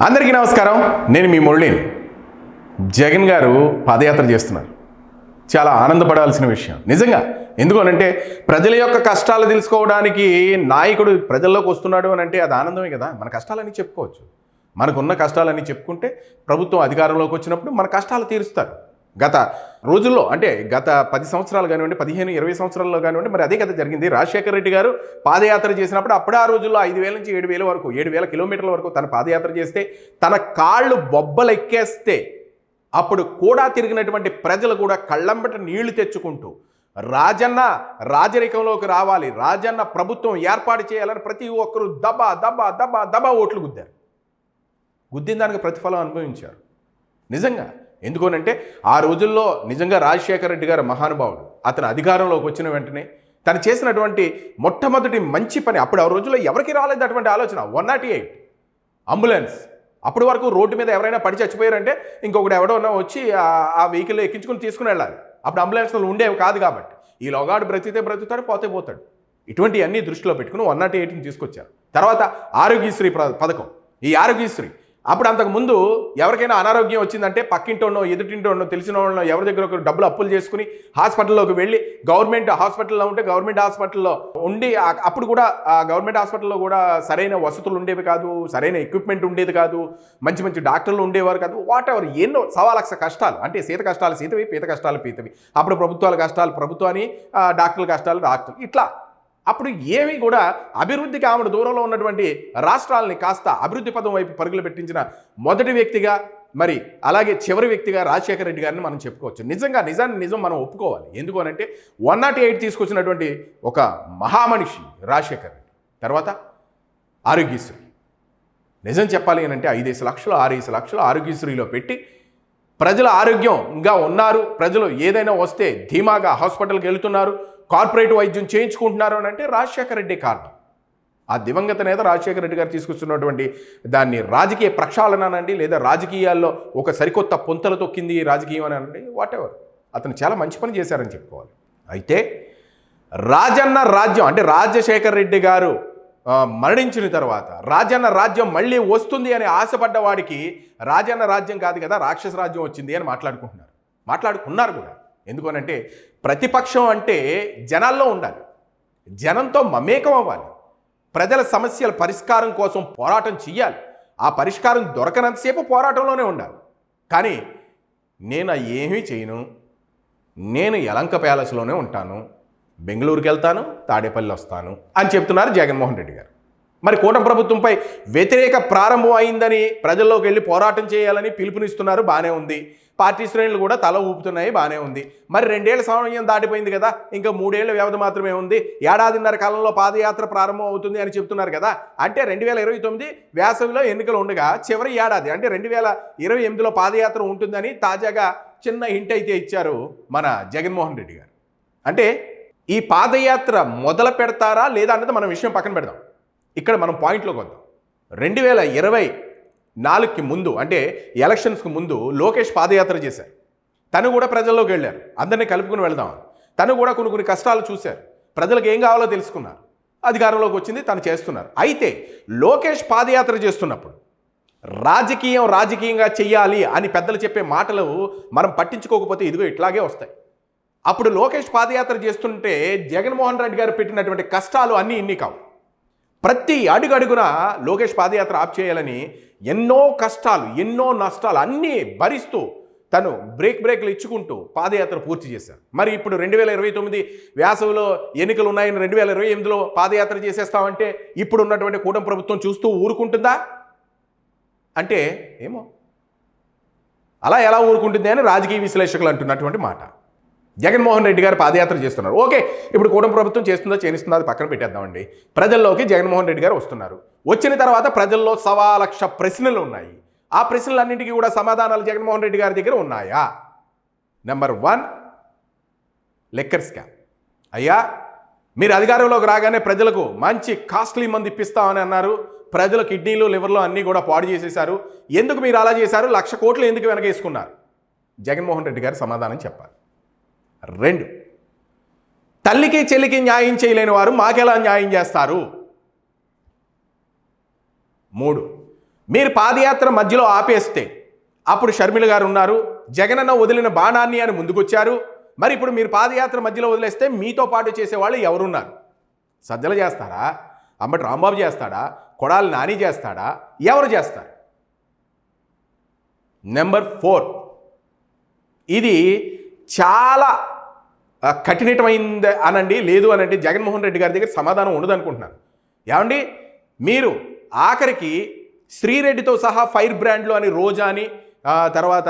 అందరికీ నమస్కారం. నేను మీ మురళిని. జగన్ గారు పాదయాత్ర చేస్తున్నారు. చాలా ఆనందపడాల్సిన విషయం నిజంగా. ఎందుకనంటే ప్రజల యొక్క కష్టాలు తెలుసుకోవడానికి నాయకుడు ప్రజల్లోకి వస్తున్నాడు అని అంటే అది ఆనందమే కదా. మన కష్టాలన్నీ చెప్పుకోవచ్చు. మనకున్న కష్టాలన్నీ చెప్పుకుంటే ప్రభుత్వం అధికారంలోకి వచ్చినప్పుడు మన కష్టాలు తీరుస్తారు. గత రోజుల్లో అంటే గత 10 సంవత్సరాలు కానివ్వండి, 15-20 సంవత్సరాల్లో కానివ్వండి, మరి అదే కదా జరిగింది. రాజశేఖర రెడ్డి గారు పాదయాత్ర చేసినప్పుడు అప్పుడు ఆ రోజుల్లో 5,000 నుంచి 7,000 వరకు 7,000 కిలోమీటర్ల వరకు తన పాదయాత్ర చేస్తే తన కాళ్ళు బొబ్బలెక్కేస్తే అప్పుడు కూడా తిరిగినటువంటి ప్రజలు కూడా కళ్ళంబట నీళ్లు తెచ్చుకుంటూ రాజన్న రాజరికంలోకి రావాలి, రాజన్న ప్రభుత్వం ఏర్పాటు చేయాలని ప్రతి ఒక్కరూ దబా దబా దబా దబా ఓట్లు గుద్దారు. గుద్దిన దానికి ప్రతిఫలం అనుభవించారు నిజంగా. ఎందుకనంటే ఆ రోజుల్లో నిజంగా రాజశేఖర రెడ్డి గారు మహానుభావుడు. అతను అధికారంలోకి వచ్చిన వెంటనే తను చేసినటువంటి మొట్టమొదటి మంచి పని, అప్పుడు ఆ రోజుల్లో ఎవరికి రాలేదు అటువంటి ఆలోచన, 108 అంబులెన్స్. అప్పటి వరకు రోడ్డు మీద ఎవరైనా పడి చచ్చిపోయారంటే ఇంకొకటి ఎవడో వచ్చి ఆ వెహికల్లో ఎక్కించుకుని తీసుకుని వెళ్ళాలి. అప్పుడు అంబులెన్స్లు ఉండేవి కాదు కాబట్టి ఈ లోగాడు బ్రతికితే బ్రతుకుతాడు, పోతే పోతాడు. ఇటువంటివన్నీ దృష్టిలో పెట్టుకుని 108ని తీసుకొచ్చారు. తర్వాత ఆరోగ్యశ్రీ పథకం. ఈ ఆరోగ్యశ్రీ అప్పుడు అంతకుముందు ఎవరికైనా అనారోగ్యం వచ్చిందంటే పక్కింటోనో ఎదుటింటోనో తెలిసిన వాళ్ళనో ఎవరి దగ్గర ఒక డబ్బులు అప్పులు చేసుకుని హాస్పిటల్లోకి వెళ్ళి గవర్నమెంట్ హాస్పిటల్లో ఉంటే గవర్నమెంట్ హాస్పిటల్లో ఉండి అప్పుడు కూడా ఆ గవర్నమెంట్ హాస్పిటల్లో కూడా సరైన వసతులు ఉండేవి కాదు, సరైన ఎక్విప్మెంట్ ఉండేది కాదు, మంచి మంచి డాక్టర్లు ఉండేవారు కాదు. వాట్ ఎవర్ ఎన్నో 1,00,000 కష్టాలు. అంటే సీత కష్టాలు సీతవి, పీత కష్టాలు పీతవి. అప్పుడు ప్రభుత్వాల కష్టాలు ప్రభుత్వాన్ని, డాక్టర్ల కష్టాలు డాక్టర్లు. ఇట్లా అప్పుడు ఏమీ కూడా అభివృద్ధికి ఆమెడు దూరంలో ఉన్నటువంటి రాష్ట్రాలని కాస్త అభివృద్ధి పదం వైపు పరుగులు పెట్టించిన మొదటి వ్యక్తిగా, మరి అలాగే చివరి వ్యక్తిగా రాజశేఖర రెడ్డి గారిని మనం చెప్పుకోవచ్చు. నిజంగా నిజం మనం ఒప్పుకోవాలి. ఎందుకు అనంటే 108 తీసుకొచ్చినటువంటి ఒక మహామనిషి రాజశేఖర రెడ్డి. తర్వాత ఆరోగ్యశ్రీ. నిజం చెప్పాలి అని అంటే 5 లక్షలు 6 లక్షలు ఆరోగ్యశ్రీలో పెట్టి ప్రజలు ఆరోగ్యంగా ఉన్నారు, ప్రజలు ఏదైనా వస్తే ధీమాగా హాస్పిటల్కి వెళుతున్నారు, కార్పొరేట్ వైద్యం చేయించుకుంటున్నారు అని అంటే రాజశేఖర రెడ్డి కారణం. ఆ దివంగత నేత రాజశేఖర రెడ్డి గారు తీసుకొస్తున్నటువంటి దాన్ని రాజకీయ ప్రక్షాళన అనండి, లేదా రాజకీయాల్లో ఒక సరికొత్త పొంతలు తొక్కింది రాజకీయం అని అనండి, వాట్ ఎవర్. అతను చాలా మంచి పని చేశారని చెప్పుకోవాలి. అయితే రాజన్న రాజ్యం అంటే రాజశేఖర రెడ్డి గారు మరణించిన తర్వాత రాజన్న రాజ్యం మళ్ళీ వస్తుంది అని ఆశపడ్డ వాడికి రాజన్న రాజ్యం కాదు కదా రాక్షస రాజ్యం వచ్చింది అని మాట్లాడుకున్నారు కూడా. ఎందుకనంటే ప్రతిపక్షం అంటే జనాల్లో ఉండాలి, జనంతో మమేకం అవ్వాలి, ప్రజల సమస్యల పరిష్కారం కోసం పోరాటం చెయ్యాలి. ఆ పరిష్కారం దొరకనంతసేపు పోరాటంలోనే ఉండాలి. కానీ నేను ఏమీ చేయను, నేను యలంక ప్యాలెస్లోనే ఉంటాను, బెంగళూరుకి వెళ్తాను, తాడేపల్లి వస్తాను అని చెప్తున్నారు జగన్మోహన్ రెడ్డి గారు. మరి కూటమి ప్రభుత్వంపై వ్యతిరేక ప్రారంభం అయిందని ప్రజల్లోకి వెళ్ళి పోరాటం చేయాలని పిలుపునిస్తున్నారు, బాగానే ఉంది. పార్టీ శ్రేణులు కూడా తల ఊపుతున్నాయి, బాగానే ఉంది. మరి 2 ఏళ్ల సమయం దాటిపోయింది కదా, ఇంకా 3 ఏళ్ల వ్యవధి మాత్రమే ఉంది, 1.5 కాలంలో పాదయాత్ర ప్రారంభం అవుతుంది అని చెప్తున్నారు కదా. అంటే 2029 వేసవిలో ఎన్నికలు ఉండగా చివరి ఏడాది అంటే 2028లో పాదయాత్ర ఉంటుందని తాజాగా చిన్న హింట్ అయితే ఇచ్చారు మన జగన్మోహన్ రెడ్డి గారు. అంటే ఈ పాదయాత్ర మొదలు పెడతారా లేదా అన్నది మనం విషయం పక్కన పెడదాం. ఇక్కడ మనం పాయింట్లోకి వద్దాం. 2024కి ముందు అంటే ఎలక్షన్స్కి ముందు లోకేష్ పాదయాత్ర చేశారు. తను కూడా ప్రజల్లోకి వెళ్ళారు, అందరినీ కలుపుకుని వెళదాం. తను కూడా కొన్ని కష్టాలు చూశారు, ప్రజలకు ఏం కావాలో తెలుసుకున్నారు, అధికారంలోకి వచ్చింది, తను చేస్తున్నారు. అయితే లోకేష్ పాదయాత్ర చేస్తున్నప్పుడు రాజకీయంగా చెయ్యాలి అని పెద్దలు చెప్పే మాటలు మనం పట్టించుకోకపోతే ఇదిగో ఇట్లాగే వస్తాయి. అప్పుడు లోకేష్ పాదయాత్ర చేస్తుంటే జగన్మోహన్ రెడ్డి గారు పెట్టినటువంటి కష్టాలు అన్నీ ఇన్ని కావు. ప్రతి అడుగడుగున లోకేష్ పాదయాత్ర ఆప్ చేయాలని ఎన్నో కష్టాలు, ఎన్నో నష్టాలు అన్నీ భరిస్తూ తను బ్రేక్లు ఇచ్చుకుంటూ పాదయాత్ర పూర్తి చేశారు. మరి ఇప్పుడు 2029 వేసవిలో ఎన్నికలు ఉన్నాయని 2028లో పాదయాత్ర చేసేస్తామంటే ఇప్పుడు ఉన్నటువంటి కూటమి ప్రభుత్వం చూస్తూ ఊరుకుంటుందా అంటే ఏమో, అలా ఎలా ఊరుకుంటుంది అని రాజకీయ విశ్లేషకులు అంటున్నటువంటి మాట. జగన్మోహన్ రెడ్డి గారు పాదయాత్ర చేస్తున్నారు, ఓకే. ఇప్పుడు కూటమి ప్రభుత్వం చేస్తుందో చేస్తుందో అది పక్కన పెట్టేద్దామండి. ప్రజల్లోకి జగన్మోహన్ రెడ్డి గారు వస్తున్నారు. వచ్చిన తర్వాత ప్రజల్లో 1,00,000 ప్రశ్నలు ఉన్నాయి. ఆ ప్రశ్నలన్నింటికీ కూడా సమాధానాలు జగన్మోహన్ రెడ్డి గారి దగ్గర ఉన్నాయా? Number 1 liquor scam. అయ్యా, మీరు అధికారంలోకి రాగానే ప్రజలకు మంచి కాస్ట్లీ మందు ఇప్పిస్తామని అన్నారు. ప్రజల కిడ్నీలు లివర్లు అన్నీ కూడా పాడు చేసేశారు. ఎందుకు మీరు అలా చేశారు? 1,00,000 కోట్లు ఎందుకు వెనకేసుకున్నారు? జగన్మోహన్ రెడ్డి గారు సమాధానం చెప్పాలి. 2 తల్లికి చెల్లికి న్యాయం చేయలేని వారు మాకెలా న్యాయం చేస్తారు? 3 మీరు పాదయాత్ర మధ్యలో ఆపేస్తే అప్పుడు షర్మిల గారు ఉన్నారు, జగనన్న వదిలిన బాణాన్ని అని ముందుకొచ్చారు. మరి ఇప్పుడు మీరు పాదయాత్ర మధ్యలో వదిలేస్తే మీతో పాటు చేసేవాళ్ళు ఎవరున్నారు? సజ్జల చేస్తారా? అంబటి రాంబాబు చేస్తాడా? కొడాలి నాని చేస్తాడా? ఎవరు చేస్తారు? నెంబర్ 4, ఇది చాలా కఠినమైంది అనండి, లేదు అనండి, జగన్మోహన్ రెడ్డి గారి దగ్గర సమాధానం ఉండదు అనుకుంటున్నాను. ఏమండి, మీరు ఆఖరికి శ్రీరెడ్డితో సహా ఫైర్ బ్రాండ్లు అని రోజాని, తర్వాత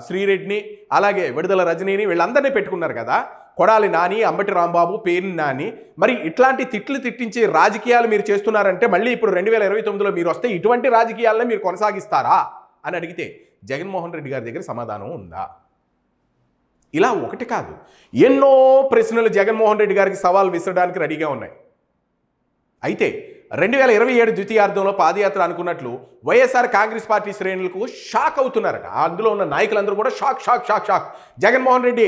శ్రీరెడ్డిని, అలాగే విడుదల రజనీని, వీళ్ళందరినీ పెట్టుకున్నారు కదా. కొడాలి నాని, అంబటి రాంబాబు, పేర్ని నాని. మరి ఇట్లాంటి తిట్లు తిట్టించే రాజకీయాలు మీరు చేస్తున్నారంటే మళ్ళీ ఇప్పుడు 2029లో మీరు వస్తే ఇటువంటి రాజకీయాలనే మీరు కొనసాగిస్తారా అని అడిగితే జగన్మోహన్ రెడ్డి గారి దగ్గర సమాధానం ఉందా? ఇలా ఒకటి కాదు, ఎన్నో ప్రశ్నలు జగన్మోహన్ రెడ్డి గారికి సవాల్ విసరడానికి రెడీగా ఉన్నాయి. అయితే 2027 ద్వితీయార్థంలో పాదయాత్ర అనుకున్నట్లు వైఎస్ఆర్ కాంగ్రెస్ పార్టీ శ్రేణులకు షాక్ అవుతున్నారట. అందులో ఉన్న నాయకులందరూ కూడా షాక్. జగన్మోహన్ రెడ్డి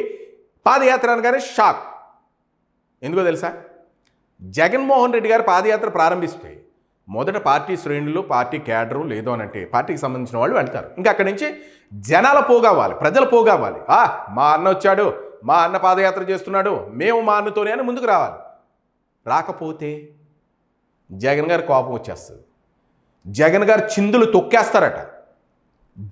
పాదయాత్ర అనగానే షాక్. ఎందుకో తెలుసా? జగన్మోహన్ రెడ్డి గారు పాదయాత్ర ప్రారంభిస్తే మొదట పార్టీ శ్రేణులు, పార్టీ క్యాడరు, లేదు అని అంటే పార్టీకి సంబంధించిన వాళ్ళు వెళ్తారు. ఇంకా అక్కడి నుంచి జనాల పోగావాలి, ప్రజలు పోగావాలి. మా అన్న వచ్చాడు, మా అన్న పాదయాత్ర చేస్తున్నాడు, మేము మా అన్నతోనే అని ముందుకు రావాలి. రాకపోతే జగన్ గారు కోపం వచ్చేస్తుంది. జగన్ గారు చిందులు తొక్కేస్తారట.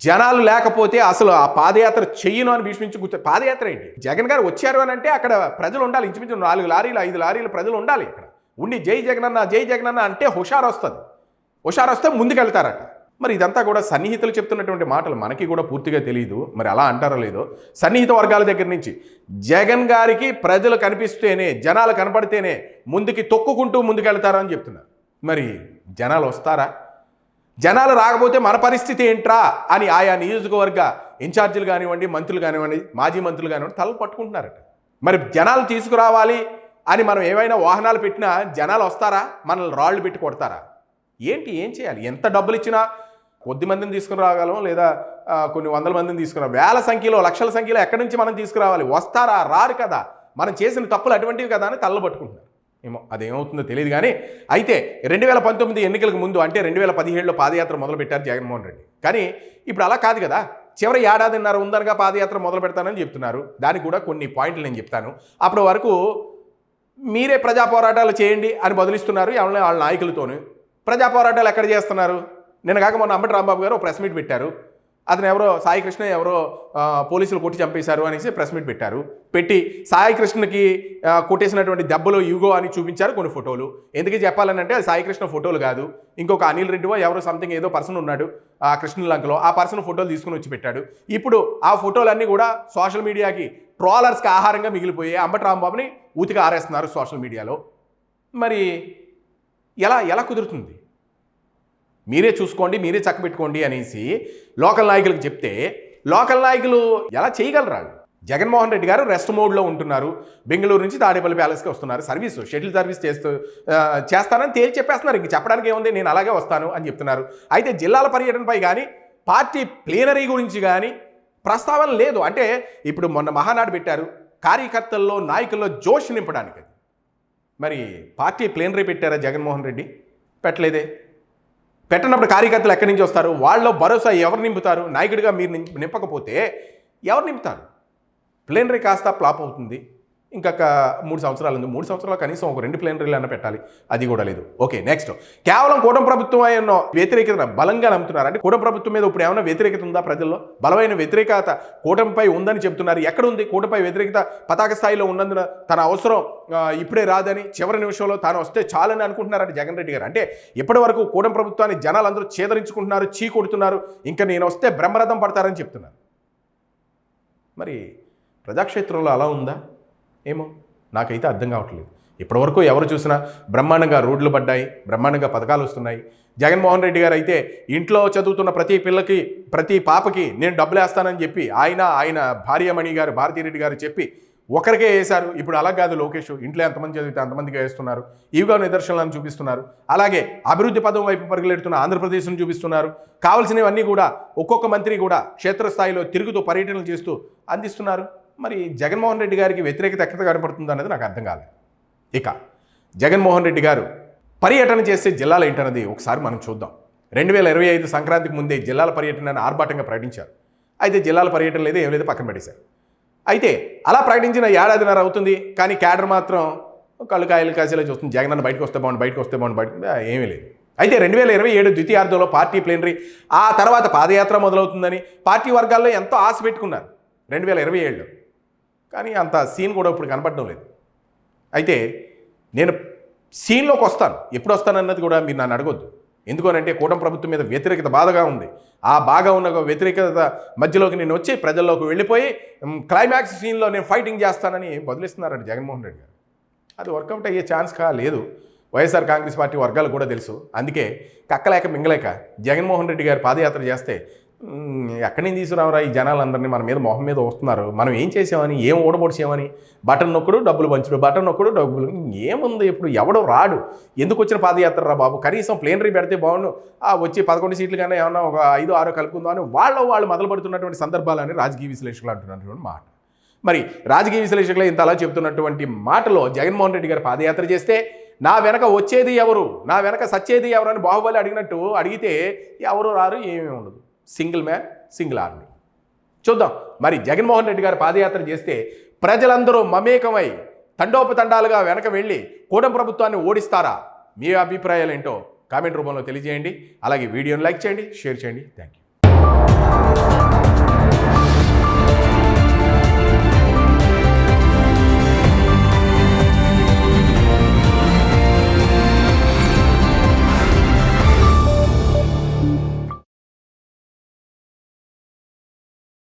జనాలు లేకపోతే అసలు ఆ పాదయాత్ర చెయ్యను అని భీష్మించి పాదయాత్ర ఏంటి? జగన్ గారు వచ్చారు అని అంటే అక్కడ ప్రజలు ఉండాలి. ఇంచుమించు 4 లారీలు 5 లారీలు ప్రజలు ఉండాలి. ఇక్కడ ఉండి జై జగనన్న అంటే హుషారు వస్తుంది. హుషారు వస్తే ముందుకెళ్తారట. మరి ఇదంతా కూడా సన్నిహితులు చెప్తున్నటువంటి మాటలు, మనకి కూడా పూర్తిగా తెలియదు. మరి అలా అంటారో లేదో, సన్నిహిత వర్గాల దగ్గర నుంచి జగన్ గారికి ప్రజలు కనిపిస్తేనే, జనాలు కనపడితేనే ముందుకి తొక్కుకుంటూ ముందుకెళ్తారని చెప్తున్నారు. మరి జనాలు వస్తారా? జనాలు రాకపోతే మన పరిస్థితి ఏంట్రా అని ఆయా నియోజకవర్గ ఇన్ఛార్జీలు కానివ్వండి, మంత్రులు కానివ్వండి, మాజీ మంత్రులు కానివ్వండి తలలు పట్టుకుంటున్నారట. మరి జనాలు తీసుకురావాలి అని మనం ఏమైనా వాహనాలు పెట్టినా జనాలు వస్తారా? మనల్ని రాళ్ళు పెట్టి కొడతారా? ఏం చేయాలి? ఎంత డబ్బులు ఇచ్చినా కొద్ది మందిని తీసుకుని రాగలం, లేదా కొన్ని వందల మందిని తీసుకురా, వేల సంఖ్యలో, లక్షల సంఖ్యలో ఎక్కడి నుంచి మనం తీసుకురావాలి? వస్తారా? రారు కదా. మనం చేసిన తప్పులు అటువంటివి కదా అని తలలు పట్టుకుంటున్నారు. ఏమో అదేమవుతుందో తెలియదు. కానీ అయితే 2019 ఎన్నికలకు ముందు అంటే 2017లో పాదయాత్ర మొదలుపెట్టారు జగన్మోహన్ రెడ్డి. కానీ ఇప్పుడు అలా కాదు కదా. చివరి ఏడాదిన్నర ఉందనగా పాదయాత్ర మొదలు పెడతానని చెప్తున్నారు. దానికి కూడా కొన్ని పాయింట్లు నేను చెప్తాను. అప్పటి వరకు మీరే ప్రజా పోరాటాలు చేయండి అని బదులిస్తున్నారు ఎవరైనా వాళ్ళ నాయకులతోనూ. ప్రజా పోరాటాలు ఎక్కడ చేస్తున్నారు? నిన్న కాక మొన్న అంబటి రాంబాబు గారు ప్రెస్ మీట్ పెట్టారు. అతను ఎవరో సాయి కృష్ణ ఎవరో పోలీసులు కొట్టి చంపేశారు అనేసి ప్రెస్ మీట్ పెట్టారు. పెట్టి సాయి కృష్ణకి కొట్టేసినటువంటి దెబ్బలు యుగో అని చూపించారు కొన్ని ఫోటోలు. ఎందుకు చెప్పాలని అంటే అది సాయి కృష్ణ ఫోటోలు కాదు, ఇంకొక అనిల్ రెడ్డివో ఎవరో సంథింగ్ ఏదో పర్సన్ ఉన్నాడు ఆ కృష్ణ లంకలో, ఆ పర్సన్ ఫోటోలు తీసుకుని వచ్చి పెట్టాడు. ఇప్పుడు ఆ ఫోటోలన్నీ కూడా సోషల్ మీడియాకి ట్రోలర్స్కి ఆహారంగా మిగిలిపోయి అంబటి రాంబాబుని ఊతిగా ఆరేస్తున్నారు సోషల్ మీడియాలో. మరి ఎలా కుదురుతుంది? మీరే చూసుకోండి, మీరే చక్కబెట్టుకోండి అనేసి లోకల్ నాయకులకు చెప్తే లోకల్ నాయకులు ఎలా చేయగలరా? జగన్మోహన్ రెడ్డి గారు రెస్ట్ మోడ్లో ఉంటున్నారు. బెంగళూరు నుంచి తాడేపల్లి ప్యాలెస్కి వస్తున్నారు. షటిల్ సర్వీస్ చేస్తానని తేల్చి చెప్పేస్తున్నారు. ఇంక చెప్పడానికి ఏముంది, నేను అలాగే వస్తాను అని చెప్తున్నారు. అయితే జిల్లాల పర్యటనపై కానీ పార్టీ ప్లీనరీ గురించి కానీ ప్రస్తావన లేదు. అంటే ఇప్పుడు మొన్న మహానాడు పెట్టారు, కార్యకర్తల్లో నాయకుల్లో జోష్ నింపడానికి. మరి పార్టీ ప్లీనరీ పెట్టారా జగన్మోహన్ రెడ్డి? పెట్టలేదే. పెట్టినప్పుడు కార్యకర్తలు ఎక్కడి నుంచి వస్తారు? వాళ్ళలో భరోసా ఎవరు నింపుతారు? నాయకుడిగా మీరు నింపకపోతే ఎవరు నింపుతారు? ప్లేనరీ కాస్త ఫ్లాప్ అవుతుంది. ఇంకొక 3 సంవత్సరాలు ఉంది. 3 సంవత్సరాలు కనీసం ఒక 2 ప్లేనరీలు అన్న పెట్టాలి. అది కూడా లేదు. Okay, next. కేవలం కూటమి ప్రభుత్వం అయిన వ్యతిరేకత బలంగా నమ్ముతున్నారు. అంటే కూటమి ప్రభుత్వం మీద ఇప్పుడు ఏమైనా వ్యతిరేకత ఉందా ప్రజల్లో? బలమైన వ్యతిరేకత కూటమిపై ఉందని చెప్తున్నారు. ఎక్కడ ఉంది? కూటమిపై వ్యతిరేకత పతాక స్థాయిలో ఉన్నందున తన అవసరం ఇప్పుడే రాదని, చివరి నిమిషంలో తాను వస్తే చాలని అనుకుంటున్నారంటే జగన్ రెడ్డి గారు. అంటే ఇప్పటి వరకు కూటమి ప్రభుత్వాన్ని జనాలందరూ చేదరించుకుంటున్నారు, చీ కొడుతున్నారు. ఇంకా నేను వస్తే బ్రహ్మరథం పడతారని చెప్తున్నారు. మరి ప్రజాక్షేత్రంలో అలా ఉందా? ఏమో నాకైతే అర్థం కావట్లేదు. ఇప్పటివరకు ఎవరు చూసినా బ్రహ్మాండంగా రోడ్లు పడ్డాయి, బ్రహ్మాండంగా పథకాలు వస్తున్నాయి. జగన్మోహన్ రెడ్డి గారు అయితే ఇంట్లో చదువుతున్న ప్రతి పిల్లకి, ప్రతి పాపకి నేను డబ్బులు వేస్తానని చెప్పి ఆయన భార్యమణి గారు, భారతీరెడ్డి గారు చెప్పి ఒకరికే వేశారు. ఇప్పుడు అలా కాదు, లోకేష్ ఇంట్లో ఎంతమంది చదివితే అంతమందికి వేస్తున్నారు. ఇవిగా నిదర్శనాలను చూపిస్తున్నారు. అలాగే అభివృద్ధి పదం వైపు పరుగులెడుతున్న ఆంధ్రప్రదేశ్ను చూపిస్తున్నారు. కావాల్సినవన్నీ కూడా ఒక్కొక్క మంత్రి కూడా క్షేత్రస్థాయిలో తిరుగుతూ పర్యటనలు చేస్తూ అందిస్తున్నారు. మరి జగన్మోహన్ రెడ్డి గారికి వ్యతిరేకత ఎక్కడ కనపడుతుంది అనేది నాకు అర్థం కాలేదు. ఇక జగన్మోహన్ రెడ్డి గారు పర్యటన చేసే జిల్లాలు ఏంటన్నది ఒకసారి మనం చూద్దాం. 2025 సంక్రాంతికి ముందే జిల్లాల పర్యటనను ఆర్భాటంగా ప్రకటించారు. అయితే జిల్లాల పర్యటన లేదు, ఏం లేదు, పక్కన పెట్టేశారు. అయితే అలా ప్రకటించిన ఏడాదిన్నర అవుతుంది, కానీ క్యాడర్ మాత్రం కళ్ళు కాయలు కాసేలా చూస్తుంది. జగన్ అన్న బయటకు వస్తే బాగుండు ఏమీ లేదు. అయితే 2027 ద్వితీయార్థంలో పార్టీ ప్లేనరీ, ఆ తర్వాత పాదయాత్ర మొదలవుతుందని పార్టీ వర్గాల్లో ఎంతో ఆశ పెట్టుకున్నారు 2027లో. కానీ అంత సీన్ కూడా ఇప్పుడు కనపడడం లేదు. అయితే నేను సీన్లోకి వస్తాను, ఎప్పుడు వస్తానన్నది కూడా మీరు నన్ను అడగొద్దు. ఎందుకనంటే కూటమి ప్రభుత్వం మీద వ్యతిరేకత బాధగా ఉంది. ఆ బాగా ఉన్న వ్యతిరేకత మధ్యలోకి నేను వచ్చి ప్రజల్లోకి వెళ్ళిపోయి క్లైమాక్స్ సీన్లో నేను ఫైటింగ్ చేస్తానని బదిలిస్తున్నారండి జగన్మోహన్ రెడ్డి గారు. అది వర్కౌట్ అయ్యే ఛాన్స్ లేదు. వైఎస్ఆర్ కాంగ్రెస్ పార్టీ వర్గాలు కూడా తెలుసు. అందుకే కక్కలేక మింగలేక జగన్మోహన్ రెడ్డి గారు పాదయాత్ర చేస్తే ఎక్కడి నుంచి తీసుకురావరా ఈ జనాలందరినీ మన మీద మొహం మీద వస్తున్నారు, మనం ఏం చేసామని, ఏం ఓడబొడిచామని, బటన్ నొక్కుడు డబ్బులు పంచుడు, బటన్ నొక్కుడు డబ్బులు, ఏముంది ఇప్పుడు ఎవడో రాడు. ఎందుకు వచ్చిన పాదయాత్ర రా బాబు, కనీసం ప్లేనరీ పెడితే బాగుండు, వచ్చి 11 సీట్లు కానీ ఏమన్నా ఒక 5-6 కలుపుకుందాం అని వాళ్ళు మొదలు పడుతున్నటువంటి సందర్భాలని రాజకీయ విశ్లేషకులు అంటున్నటువంటి మాట. మరి రాజకీయ విశ్లేషకులు ఇంత అలా చెబుతున్నటువంటి మాటలో జగన్మోహన్ రెడ్డి గారు పాదయాత్ర చేస్తే నా వెనక వచ్చేది ఎవరు, నా వెనక సచ్చేది ఎవరు అని బాహుబలి అడిగినట్టు అడిగితే ఎవరు రారు, ఏమీ ఉండదు. Single man single army. చూద్దాం మరి జగన్మోహన్ రెడ్డి గారు పాదయాత్ర చేస్తే ప్రజలందరూ మమేకమై తండోపతండాలుగా వెనక వెళ్ళి కూటమి ప్రభుత్వాన్ని ఓడిస్తారా? మీ అభిప్రాయాలు ఏంటో కామెంట్ రూపంలో తెలియజేయండి. అలాగే వీడియోని లైక్ చేయండి, షేర్ చేయండి. Thank you.